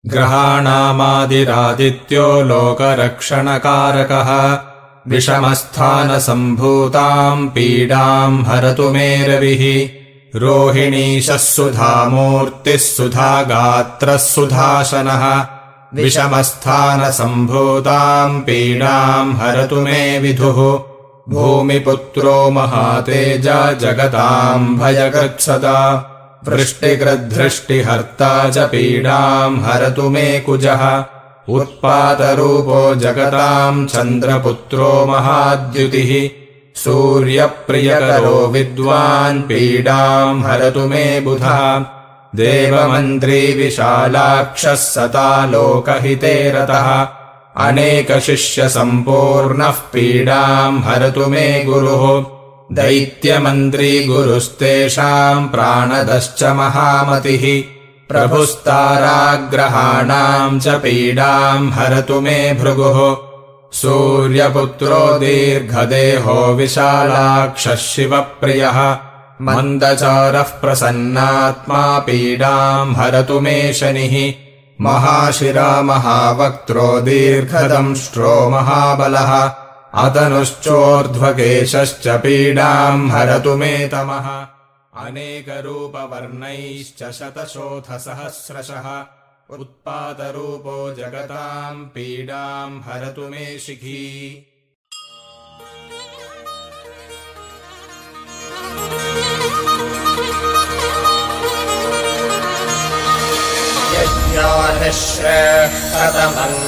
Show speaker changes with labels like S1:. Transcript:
S1: ग्रहाणामादिरादित्यो लोकरक्षणकारकः विषमस्थानसम्भूताम् पीडाम् हरतु मे रविः रोहिणीशः सुधामूर्तिः सुधागात्रः सुधाशनः विषमस्थानसम्भूताम् पीडाम् हरतु मे विधुः भूमिपुत्रो महातेजा जगताम् भयकृत्सदा वृष्टिकृद्धृष्टिहर्ता च पीडाम् हरतु मे कुजः उत्पातरूपो जगताम् चन्द्रपुत्रो महाद्युतिः सूर्यप्रियकरो विद्वान् पीडाम् हरतु मे बुधः देवमन्त्री विशालाक्षः सता लोकहिते रतः अनेकशिष्यसम्पूर्णः पीडाम् हरतु मे गुरुः दैत्यमन्त्री गुरुस्तेषाम् प्राणदश्च महामतिः प्रभुस्ताराग्रहाणाम् च पीडाम् हरतु मे भृगुः सूर्यपुत्रो दीर्घदेहो विशालाक्षः शिवप्रियः मन्दचारः प्रसन्नात्मा पीडाम् हरतु मे शनिः महाशिरा महावक्त्रो दीर्घदंष्ट्रो महाबलः अतनुश्चोर्ध्वकेशश्च पीडाम् हरतु मे तमः अनेकरूपवर्णैश्च शतशोथसहस्रशः उत्पातरूपो जगताम् पीडाम् हरतु मे शिखी यज्ञो निःश्रेष्ठतमम्